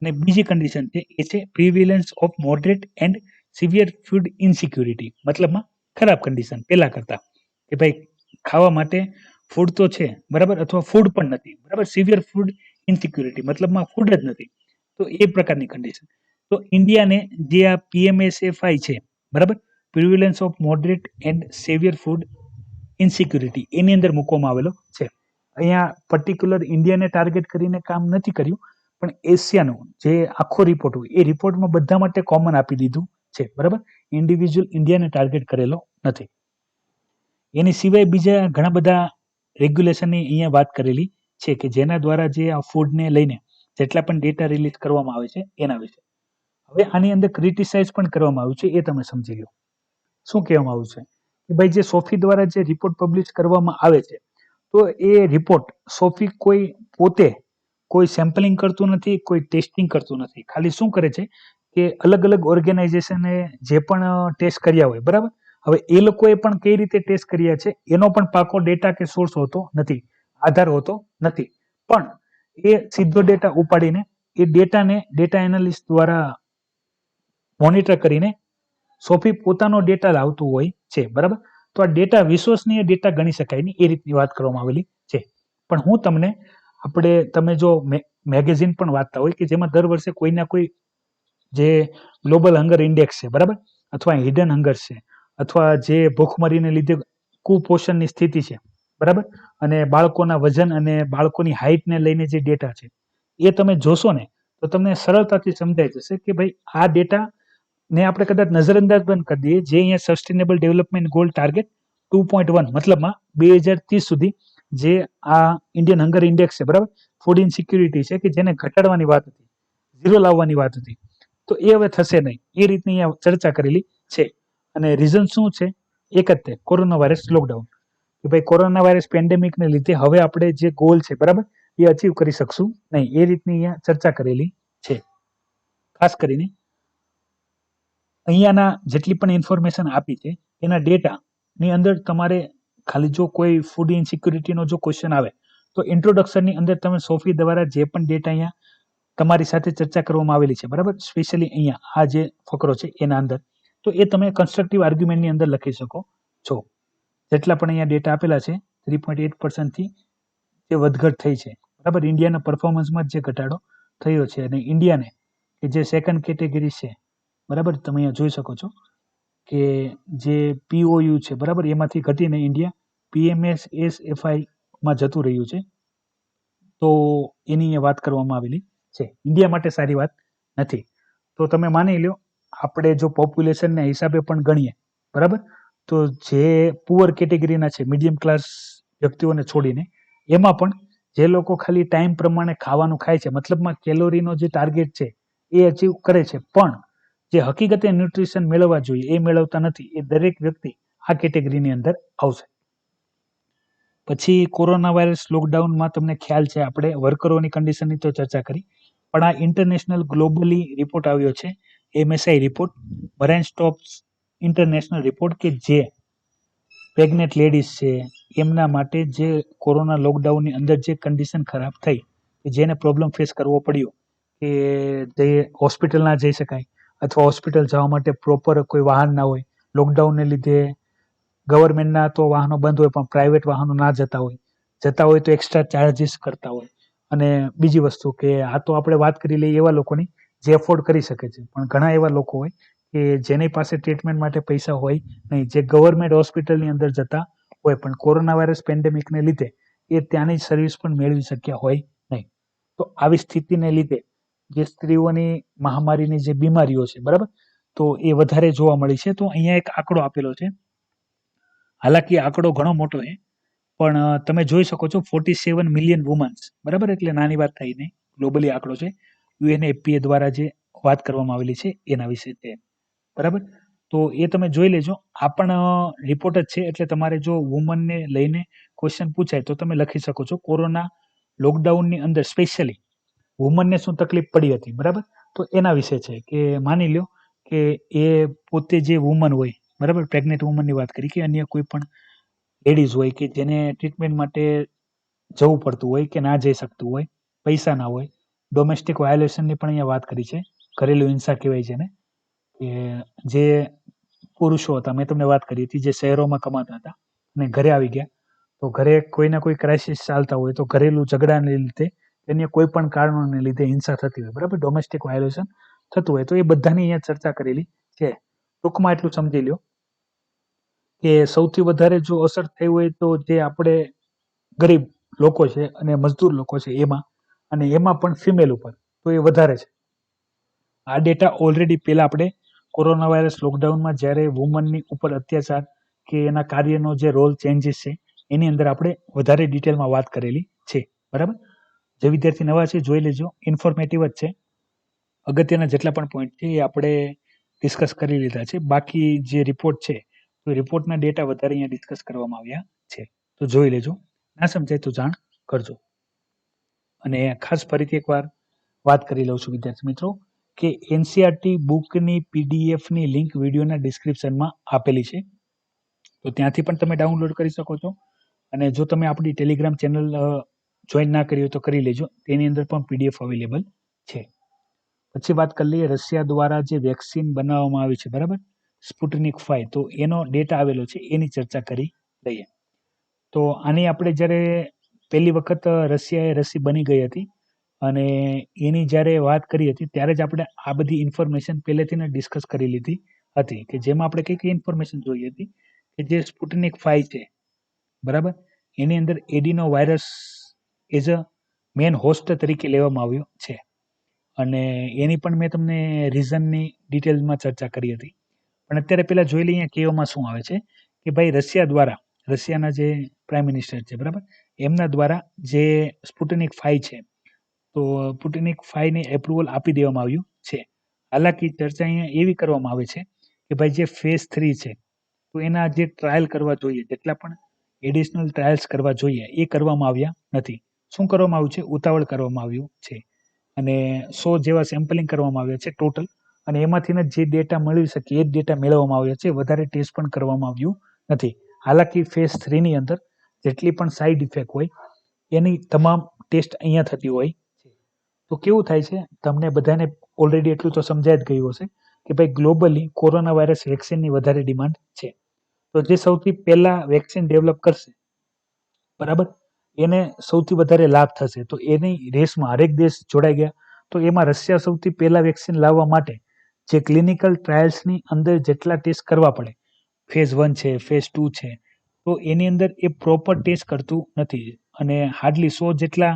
અને બીજી કન્ડિશન છે એ છે prevalence of moderate and severe food insecurity, મતલબમાં ખરાબ કન્ડિશન પહેલા કરતા કે ભાઈ ખાવા માટે ફૂડ તો છે, બરાબર, અથવા ફૂડ પણ નથી, બરાબર. સિવિયર ફૂડ ઇનસિક્યુરિટી મતલબમાં ફૂડ જ નથી. તો એ પ્રકારની કન્ડિશન. તો ઇન્ડિયાને જે આ PMSFI છે, બરાબર, prevalence of moderate and severe food insecurity, એની અંદર મૂકવામાં આવેલો છે. અહીંયા પર્ટિક્યુલર ઇન્ડિયાને ટાર્ગેટ કરીને કામ નથી કર્યું, પણ એશિયાનો જે આખો રિપોર્ટ હોય એ રિપોર્ટમાં બધા માટે કોમન આપી દીધું છે, બરાબર. ઇન્ડિવિજ્યુઅલ ઇન્ડિયાને ટાર્ગેટ કરેલો નથી. એની સિવાય બીજા ઘણા બધા રેગ્યુલેશનની અહીંયા વાત કરેલી છે કે જેના દ્વારા જે આ ફૂડને લઈને જેટલા પણ ડેટા રિલીઝ કરવામાં આવે છે એના વિશે. હવે આની અંદર ક્રિટિસાઇઝ પણ કરવામાં આવ્યું છે, એ તમે સમજી લો. શું કહેવામાં આવ્યું છે કે ભાઈ જે સોફી દ્વારા જે રિપોર્ટ પબ્લિશ કરવામાં આવે છે, તો એ રિપોર્ટ સોફી પોતે કોઈ સેમ્પલિંગ કરતું નથી, કોઈ ટેસ્ટિંગ કરતું નથી. ખાલી શું કરે છે કે અલગ અલગ ઓર્ગેનાઇઝેશને જે પણ ટેસ્ટ કર્યા હોય, બરાબર. હવે એ લોકોએ પણ કઈ રીતે ટેસ્ટ કર્યા છે એનો પણ પાકો ડેટા કે સોર્સ હોતો નથી, આધાર હોતો નથી. પણ એ સીધો ડેટા ઉપાડીને એ ડેટાને ડેટા એનાલિસ્ટ દ્વારા મોનિટર કરીને સોફી પોતાનો ડેટા લાવતું હોય છે, બરાબર. તો આ ડેટા વિશ્વસનીય ડેટા ગણી શકાય નહીં, એ રીતની વાત કરવામાં આવેલી છે. પણ હું તમને તમે જો મેગેઝિન પણ વાંચતા હોય કે જેમાં દર વર્ષે કોઈ ના કોઈ જે ગ્લોબલ હંગર ઇન્ડેક્સ છે, બરાબર, અથવા હિડન હંગર છે, અથવા જે ભૂખમરીને લીધે કુપોષણની સ્થિતિ છે, બરાબર, અને બાળકોના વજન અને બાળકોની હાઇટને લઈને જે ડેટા છે એ તમે જોશો ને તો તમને સરળતાથી સમજાઈ જશે કે ભાઈ આ ડેટા ને આપણે કદાચ નજરઅંદાજ બંધ કરી દઈએ, જે અહીંયા સસ્ટેનેબલ ડેવલપમેન્ટ ગોલ ટાર્ગેટ 2.1 મતલબમાં 2030 સુધી જે આ ઇન્ડિયન હંગર ઇન્ડેક્સ છે, બરાબર, ફૂડ ઇનસિક્યુરિટી છે કે જેને ઘટાડવાની વાત હતી, ઝીરો લાવવાની વાત હતી, તો એ હવે થશે નહીં, એ રીતની અહીંયા ચર્ચા કરેલી છે. અને રીઝન શું છે? એક જ તે કોરોના વાયરસ લોકડાઉન, કે ભાઈ કોરોના વાયરસ પેન્ડેમિકને લીધે હવે આપણે જે ગોલ છે, બરાબર, એ અચીવ કરી શકશું નહીં, એ રીતની અહીંયા ચર્ચા કરેલી છે. ખાસ કરીને અહીંયાના જેટલી પણ ઇન્ફોર્મેશન આપી છે એના ડેટાની અંદર તમારે ખાલી જો કોઈ ફૂડ ઇનસિક્યુરિટીનો જો ક્વેશ્ચન આવે તો ઇન્ટ્રોડક્શનની અંદર તમે સોફી દ્વારા જે પણ ડેટા અહીંયા તમારી સાથે ચર્ચા કરવામાં આવેલી છે, બરાબર, સ્પેશિયલી અહીંયા આ જે ફકરો છે એના અંદર, તો એ તમે કન્સ્ટ્રક્ટિવ આર્ગ્યુમેન્ટની અંદર લખી શકો છો. જેટલા પણ અહીંયા ડેટા આપેલા છે 3.8%થી જે વધઘટ થઈ છે, બરાબર, ઇન્ડિયાના પરફોર્મન્સમાં જે ઘટાડો થયો છે, અને ઇન્ડિયાને કે જે સેકન્ડ કેટેગરી છે, બરાબર, તમે અહીંયા જોઈ શકો છો કે જે POU છે, બરાબર, એમાંથી ઘટીને ઇન્ડિયા PMSFIમાં જતું રહ્યું છે. તો એની અહીંયા વાત કરવામાં આવેલી છે. ઇન્ડિયા માટે સારી વાત નથી. તો તમે માની લો આપણે જો પોપ્યુલેશનના હિસાબે પણ ગણીએ, બરાબર, તો જે પુઅર કેટેગરીના છે, મીડિયમ ક્લાસ વ્યક્તિઓને છોડીને, એમાં પણ જે લોકો ખાલી ટાઈમ પ્રમાણે ખાવાનું ખાય છે, મતલબમાં કેલોરીનો જે ટાર્ગેટ છે એ અચીવ કરે છે, પણ જે હકીકતે ન્યુટ્રિશન મેળવવા જોઈએ એ મેળવતા નથી, એ દરેક વ્યક્તિ આ કેટેગરીની અંદર આવશે. પછી કોરોના વાયરસ લોકડાઉનમાં તમને ખ્યાલ છે આપણે વર્કરોની કન્ડિશનની તો ચર્ચા કરી, પણ આ ઇન્ટરનેશનલ ગ્લોબલી રિપોર્ટ આવ્યો છે, MSI report, Marie Stopes international report, કે જે પ્રેગ્નેન્ટ લેડીઝ છે એમના માટે જે કોરોના લોકડાઉનની અંદર જે કન્ડિશન ખરાબ થઈ, કે જેને પ્રોબ્લેમ ફેસ કરવો પડ્યો, કે જે હોસ્પિટલ ના જઈ શકાય, અથવા હોસ્પિટલ જવા માટે પ્રોપર કોઈ વાહન ના હોય, લોકડાઉનને લીધે ગવર્મેન્ટના તો વાહનો બંધ હોય પણ પ્રાઇવેટ વાહનો ના જતા હોય તો એક્સ્ટ્રા ચાર્જીસ કરતા હોય. અને બીજી વસ્તુ કે આ તો આપણે વાત કરી લઈએ એવા લોકોની જે એફોર્ડ કરી શકે છે, પણ ઘણા એવા લોકો હોય કે જેની પાસે ટ્રીટમેન્ટ માટે પૈસા હોય નહીં, જે ગવર્મેન્ટ હોસ્પિટલની અંદર જતા હોય પણ કોરોના વાયરસ પેન્ડેમિકને લીધે એ ત્યાંની સર્વિસ પણ મેળવી શક્યા હોય નહીં. તો આવી સ્થિતિને લીધે જે સ્ત્રીઓની મહામારીની જે બીમારીઓ છે, બરાબર, તો એ વધારે જોવા મળી છે. તો અહીંયા એક આંકડો આપેલો છે, હાલાકી આંકડો ઘણો મોટો છે, પણ તમે જોઈ શકો છો 47 મિલિયન વુમન્સ, બરાબર, એટલે નાની વાત થઈ નહીં, ગ્લોબલી આંકડો છે, UNFPA દ્વારા જે વાત કરવામાં આવેલી છે એના વિશે છે, બરાબર. તો એ તમે જોઈ લેજો, આ પણ રિપોર્ટ જ છે, એટલે તમારે જો વુમનને લઈને ક્વેશ્ચન પૂછાય તો તમે લખી શકો છો કોરોના લોકડાઉનની અંદર સ્પેશિયલી વુમનને શું તકલીફ પડી હતી, બરાબર, તો એના વિશે છે કે માની લો કે એ પોતે જે વુમન હોય, બરાબર, પ્રેગ્નેન્ટ વુમનની વાત કરી કે અન્ય કોઈ પણ લેડીઝ હોય કે જેને ટ્રીટમેન્ટ માટે જવું પડતું હોય કે ના જઈ શકતું હોય, પૈસા ના હોય, ડોમેસ્ટિક વાયોલેશનની પણ અહીંયા વાત કરી છે. ઘરેલું હિંસા કહેવાય છે ને, કે જે પુરુષો હતા, મેં તમને વાત કરી હતી, જે શહેરોમાં કમાતા હતા અને ઘરે આવી ગયા, તો ઘરે કોઈના કોઈ ક્રાઇસિસ ચાલતા હોય તો ઘરેલું ઝઘડાને લીધે અન્ય કોઈ પણ કારણોને લીધે હિંસા થતી હોય, બરાબર, ડોમેસ્ટિક વાયોલેશન થતું હોય, તો એ બધાની અહીંયા ચર્ચા કરેલી છે. ટૂંકમાં એટલું સમજી લ્યો કે સૌથી વધારે જો અસર થઈ હોય તો જે આપણે ગરીબ લોકો છે અને મજદૂર લોકો છે એમાં, અને એમાં પણ ફિમેલ ઉપર તો એ વધારે છે. આ ડેટા ઓલરેડી પહેલા આપણે કોરોના વાયરસ લોકડાઉનમાં જ્યારે વુમનની ઉપર અત્યાચાર કે એના કાર્યનો જે રોલ ચેન્જીસ છે એની અંદર આપણે વધારે ડિટેલમાં વાત કરેલી છે. બરાબર, જે વિદ્યાર્થી નવા છે જોઈ લેજો, ઇન્ફોર્મેટિવ જ છે. અગત્યના જેટલા પણ પોઈન્ટ છે એ આપણે ડિસ્કસ કરી લીધા છે. બાકી જે રિપોર્ટ છે તો રિપોર્ટના ડેટા વધારે અહીંયા ડિસ્કસ કરવામાં આવ્યા છે, તો જોઈ લેજો. ના સમજાય તો જાણ કરજો. અને ખાસ ફરીથી એકવાર વાત કરી લઉં છું વિદ્યાર્થી મિત્રો કે એનસીઆરટી બુકની પીડીએફની લિંક વિડીયોના ડિસ્ક્રિપ્શનમાં આપેલી છે, તો ત્યાંથી પણ તમે ડાઉનલોડ કરી શકો છો. અને જો તમે આપણી ટેલિગ્રામ ચેનલ જોઈન ના કરી હોય તો કરી લેજો, તેની અંદર પણ પીડીએફ અવેલેબલ છે. પછી વાત કરી લઈએ રશિયા દ્વારા જે વેક્સિન બનાવવામાં આવી છે, બરાબર, સ્પુટનિક 5, તો એનો ડેટા આવેલો છે, એની ચર્ચા કરી લઈએ. તો આની આપણે જ્યારે પહેલી વખત રશિયાએ રસી બની ગઈ હતી અને એની જ્યારે વાત કરી હતી ત્યારે જ આપણે આ બધી ઇન્ફોર્મેશન પહેલેથી ડિસ્કસ કરી લીધી હતી, કે જેમાં આપણે કઈ કઈ ઇન્ફોર્મેશન જોઈ હતી કે જે સ્પુટનિક 5 છે, બરાબર, એની અંદર adenovirus as a main host તરીકે લેવામાં આવ્યો છે. અને એની પણ મેં તમને રીઝનની ડિટેલમાં ચર્ચા કરી હતી. પણ અત્યારે પહેલા જોઈ લઈએ કહેવામાં શું આવે છે કે ભાઈ રશિયા દ્વારા, રશિયાના જે પ્રાઇમ મિનિસ્ટર છે, બરાબર, એમના દ્વારા જે સ્પુટનિક 5 છે, તો સ્પુટનિક 5 ને એપ્રુવલ આપી દેવામાં આવ્યું છે. હાલાકી ચર્ચા અહીંયા એવી કરવામાં આવે છે કે ભાઈ જે ફેઝ 3 છે તો એના જે ટ્રાયલ કરવા જોઈએ, જેટલા પણ એડિશનલ ટ્રાયલ્સ કરવા જોઈએ એ કરવામાં આવ્યા નથી. શું કરવામાં આવ્યું છે? ઉતાવળ કરવામાં આવ્યું છે. અને 100 જેવા સેમ્પલિંગ કરવામાં આવ્યા છે ટોટલ, અને એમાંથી જે ડેટા મળી શકે એ જ ડેટા મેળવવામાં આવ્યા છે. વધારે ટેસ્ટ પણ કરવામાં આવ્યું નથી. હાલાકી ફેઝ 3 ની અંદર જેટલી પણ સાઈડ ઇફેક્ટ હોય એની તમામ ટેસ્ટ અહીંયા થતી હોય છે. તો કેવું થાય છે, તમને બધાને ઓલરેડી એટલું તો સમજાય જ ગયું હશે કે ભાઈ ગ્લોબલી કોરોના વાયરસ વેક્સિનની વધારે ડિમાન્ડ છે. તો જે સૌથી પહેલા વેક્સિન ડેવલપ કરશે, બરાબર, એને સૌથી વધારે લાભ થશે. તો એની રેસમાં હરેક દેશ જોડાઈ ગયા. તો એમાં રશિયા સૌથી પહેલા વેક્સિન લાવવા માટે જે ક્લિનિકલ ટ્રાયલ્સની અંદર જેટલા ટેસ્ટ કરવા પડે, ફેઝ 1 છે, ફેઝ 2 છે, તો એની અંદર એ પ્રોપર ટેસ્ટ કરતું નથી. અને હાર્ડલી 100 જેટલા,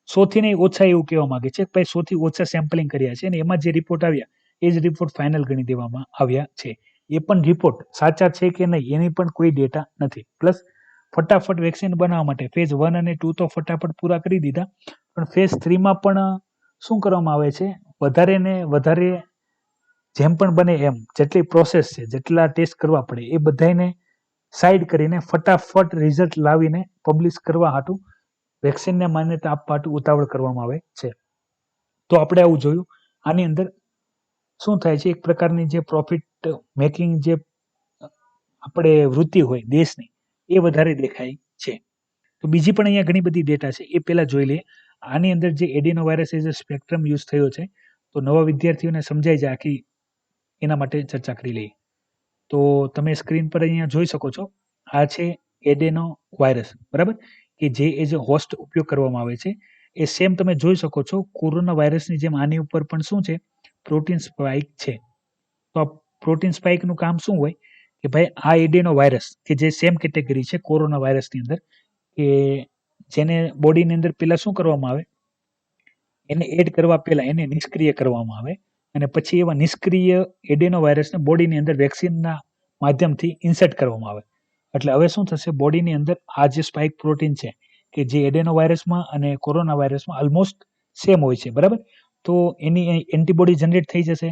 100 થી નહીં ઓછા એવું કહેવા માંગે છે ભાઈ 100 થી ઓછા સેમ્પલિંગ કર્યા છે અને એમાં જે રિપોર્ટ આવ્યા એ જ રિપોર્ટ ફાઇનલ ગણી દેવામાં આવ્યા છે. એ પણ રિપોર્ટ સાચા છે કે નહીં એની પણ કોઈ ડેટા નથી. પ્લસ ફટાફટ વેક્સિન બનાવવા માટે ફેઝ 1 અને 2 તો ફટાફટ પૂરા કરી દીધા, પણ ફેઝ 3માં પણ શું કરવામાં આવે છે, વધારે ને વધારે જેમ પણ બને એમ જેટલી પ્રોસેસ છે, જેટલા ટેસ્ટ કરવા પડે એ બધાને સાઈડ કરીને ફટાફટ રિઝલ્ટ લાવીને પબ્લિશ કરવા હાટું, વેક્સિનને માન્યતા આપવા હાટું ઉતાવળ કરવામાં આવે છે. તો આપણે આવું જોયું. આની અંદર શું થાય છે, એક પ્રકારની જે પ્રોફિટ મેકિંગ જે આપણે વૃત્તિ હોય દેશની એ વધારે દેખાય છે. તો બીજી પણ અહીંયા ઘણી બધી ડેટા છે, એ પહેલા જોઈ લઈએ. આની અંદર જે adenovirus as a spectrum use થયો છે, તો નવા વિદ્યાર્થીઓને સમજાઈ જાય આખી, એના માટે ચર્ચા કરી લઈએ. તો તમે સ્ક્રીન પર અહીંયા જોઈ શકો છો, આ છે એડેનો વાયરસ, બરાબર, કે જે એઝ અ હોસ્ટ ઉપયોગ કરવામાં આવે છે. એ સેમ તમે જોઈ શકો છો કોરોના વાયરસની જેમ આની ઉપર પણ શું છે, પ્રોટીન સ્પાઇક છે. તો આ પ્રોટીન સ્પાઇકનું કામ શું હોય કે ભાઈ આ એડેનો વાયરસ કે જે સેમ કેટેગરી છે કોરોના વાયરસની અંદર, કે જેને બોડીની અંદર પહેલા શું કરવામાં આવે, એને એડ કરવા પહેલા એને નિષ્ક્રિય કરવામાં આવે અને પછી એવા નિષ્ક્રિય એડેનો વાયરસને બોડીની અંદર વેક્સિનના માધ્યમથી ઇન્સર્ટ કરવામાં આવે. એટલે હવે શું થશે, બોડીની અંદર આ જે સ્પાઇક પ્રોટીન છે કે જે એડેનો વાયરસમાં અને કોરોના વાયરસમાં ઓલમોસ્ટ સેમ હોય છે, બરાબર, તો એની એન્ટીબોડી જનરેટ થઈ જશે.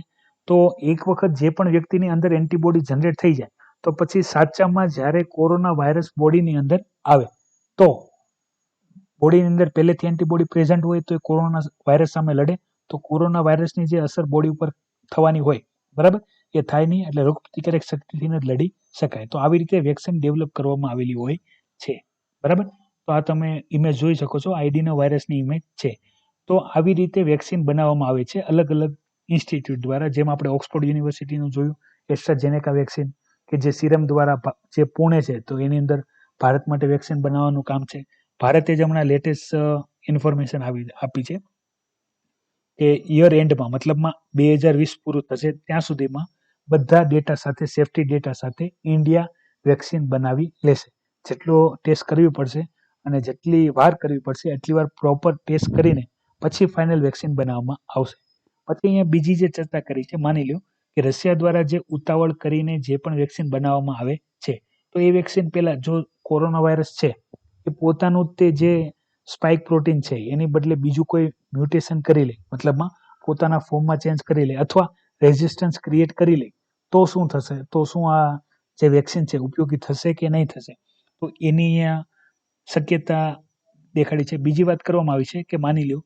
તો એક વખત જે પણ વ્યક્તિની અંદર એન્ટીબોડી જનરેટ થઈ જાય તો પછી સાચામાં જ્યારે કોરોના વાયરસ બોડીની અંદર આવે તો બોડીની અંદર પહેલેથી એન્ટીબોડી પ્રેઝન્ટ હોય તો એ કોરોના વાયરસ સામે લડે, તો કોરોના વાયરસની જે અસર બોડી ઉપર થવાની હોય, બરાબર, એ થાય નહીં, એટલે રોગપ્રતિકારક શક્તિથી જ લડી શકાય. તો આવી રીતે વેક્સિન ડેવલપ કરવામાં આવેલી હોય છે. બરાબર. તો આ તમે ઇમેજ જોઈ શકો છો, આઈડીનો વાયરસની ઇમેજ છે. તો આવી રીતે વેક્સિન બનાવવામાં આવે છે અલગ અલગ ઇન્સ્ટિટ્યૂટ દ્વારા, જેમ આપણે ઓક્સફોર્ડ યુનિવર્સિટીનું જોયું, એસ્ટ્રાઝેનેકા વેક્સિન કે જે સિરમ દ્વારા જે પુણે છે, તો એની અંદર ભારત માટે વેક્સિન બનાવવાનું કામ છે. ભારતે જ હમણાં લેટેસ્ટ ઇન્ફોર્મેશન આપી છે કે યર એન્ડમાં, મતલબમાં 2020 પૂરું થશે ત્યાં સુધીમાં બધા ડેટા સાથે, સેફ્ટી ડેટા સાથે ઇન્ડિયા વેક્સિન બનાવી લેશે. જેટલો ટેસ્ટ કરવી પડશે અને જેટલી વાર કરવી પડશે એટલી વાર પ્રોપર ટેસ્ટ કરીને પછી ફાઇનલ વેક્સિન બનાવવામાં આવશે. પછી અહીંયા બીજી જે ચર્ચા કરી છે, માની લો કે રશિયા દ્વારા જે ઉતાવળ કરીને જે પણ વેક્સિન બનાવવામાં આવે છે, તો એ વેક્સિન પહેલા જો કોરોના વાયરસ છે એ પોતાનું તે જે સ્પાઇક પ્રોટીન છે એની બદલે બીજું કોઈ મ્યુટેશન કરી લે, મતલબમાં પોતાના ફોર્મમાં ચેન્જ કરી લે અથવા રેઝિસ્ટન્સ ક્રિએટ કરી લે, તો શું થશે? તો શું આ જે વેક્સિન છે ઉપયોગી થશે કે નહીં થશે? તો એની અહીંયા શક્યતા દેખાડી છે. બીજી વાત કરવામાં આવી છે કે માની લો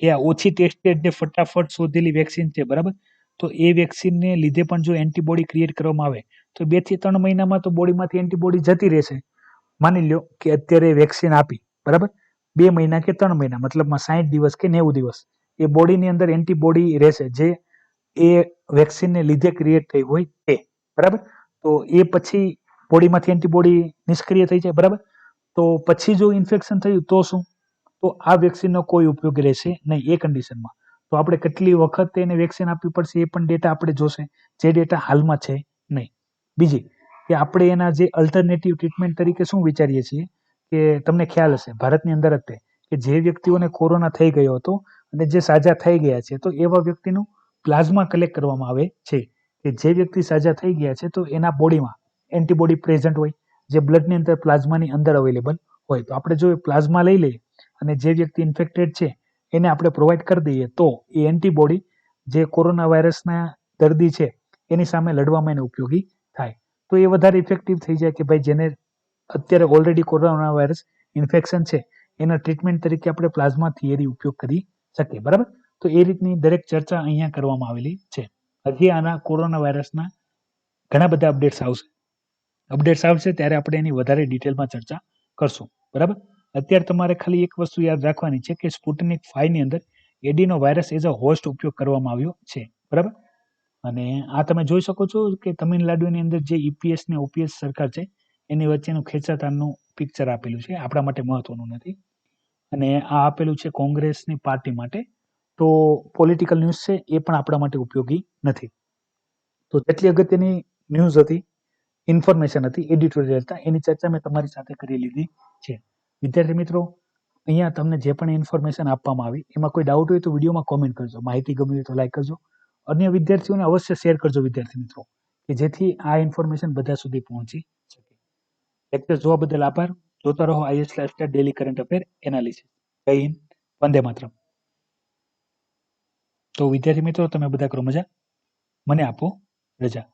કે આ ઓછી ટેસ્ટેડ ને ફટાફટ શોધેલી વેક્સિન છે, બરાબર? તો એ વેક્સિનને લીધે પણ જો એન્ટીબોડી ક્રિએટ કરવામાં આવે તો 2 થી 3 મહિનામાં તો બોડીમાંથી એન્ટીબોડી જતી રહેશે. માની લો કે અત્યારે વેક્સિન આપી, બરાબર, 2 મહિના કે 3 મહિના, મતલબમાં 60 દિવસ કે 90 દિવસ એ બોડીની અંદર એન્ટીબોડી રહેશે, જે એ વેક્સિનને લીધે ક્રિએટ થઈ હોય તે, બરાબર. તો એ પછી બોડીમાંથી એન્ટીબોડી નિષ્ક્રિય થઈ જાય, બરાબર. તો પછી જો ઇન્ફેક્શન થયું તો શું? તો આ વેક્સિનનો કોઈ ઉપયોગ રહેશે નહીં એ કન્ડિશનમાં. તો આપણે કેટલી વખત એને વેક્સિન આપવી પડશે એ પણ ડેટા આપણે જોશે, જે ડેટા હાલમાં છે નહીં. બીજી કે આપણે એના જે અલ્ટરનેટિવ ટ્રીટમેન્ટ તરીકે શું વિચારીએ છીએ કે તમને ખ્યાલ હશે ભારતની અંદર જ તે કે જે વ્યક્તિઓને કોરોના થઈ ગયો હતો અને જે સાજા થઈ ગયા છે, તો એવા વ્યક્તિનું પ્લાઝમા કલેક્ટ કરવામાં આવે છે કે જે વ્યક્તિ સાજા થઈ ગયા છે તો એના બોડીમાં એન્ટીબોડી પ્રેઝન્ટ હોય, જે બ્લડની અંદર પ્લાઝમાની અંદર અવેલેબલ હોય. તો આપણે જો પ્લાઝમા લઈ લઈએ અને જે વ્યક્તિ ઇન્ફેક્ટેડ છે એને આપણે પ્રોવાઈડ કરી દઈએ તો એ એન્ટીબોડી જે કોરોના વાયરસના દર્દી છે એની સામે લડવામાં એને ઉપયોગી થાય. તો એ વધારે ઇફેક્ટિવ થઈ જાય કે ભાઈ જેને અત્યારે ઓલરેડી કોરોના વાયરસ ઇન્ફેક્શન છે એના ટ્રીટમેન્ટ તરીકે આપણે પ્લાઝમા થિયરી ઉપયોગ કરી શકીએ, બરાબર. તો એ રીતની દરેક ચર્ચા અહીંયા કરવામાં આવેલી છે. હજી આના કોરોના વાયરસના ઘણા બધા અપડેટ્સ આવશે ત્યારે આપણે એની વધારે ડિટેલમાં ચર્ચા કરશું, બરાબર. અત્યારે તમારે ખાલી એક વસ્તુ યાદ રાખવાની છે કે સ્પુટનિક 5 ની અંદર એડીનો વાયરસ એઝ અ હોસ્ટ ઉપયોગ કરવામાં આવ્યો છે, બરાબર. અને આ તમે જોઈ શકો છો કે તમિલનાડુની અંદર જે ઈપીએસ ને ઓપીએસ સરકાર છે એની વચ્ચેનું ખેંચાતાણનું પિક્ચર આપેલું છે, આપણા માટે મહત્વનું નથી. અને આ આપેલું છે કોંગ્રેસની પાર્ટી માટે, તો પોલિટિકલ ન્યૂઝ છે એ પણ આપણા માટે ઉપયોગી નથી. તો જેટલી અગત્યની ન્યૂઝ હતી, ઇન્ફોર્મેશન હતી, એડિટોરિયલ હતા, એની ચર્ચા મેં તમારી સાથે કરી લીધી છે. વિદ્યાર્થી મિત્રો, અહીંયા તમને જે પણ ઇન્ફોર્મેશન આપવામાં આવી એમાં કોઈ ડાઉટ હોય તો વિડીયોમાં કોમેન્ટ કરજો. માહિતી ગમી હોય તો લાઈક કરજો. અન્ય વિદ્યાર્થીઓને અવશ્ય શેર કરજો વિદ્યાર્થી મિત્રો, કે જેથી આ ઇન્ફોર્મેશન બધા સુધી પહોંચી શકે. લેક્ચર જોવા બદલ આભાર. જોતા રહો IAS lifestyle daily current affair analysis. જય હિન્દ, વંદે માતરમ. તો વિદ્યાર્થી મિત્રો, તમે બધા કરો મજા, મને આપો રજા.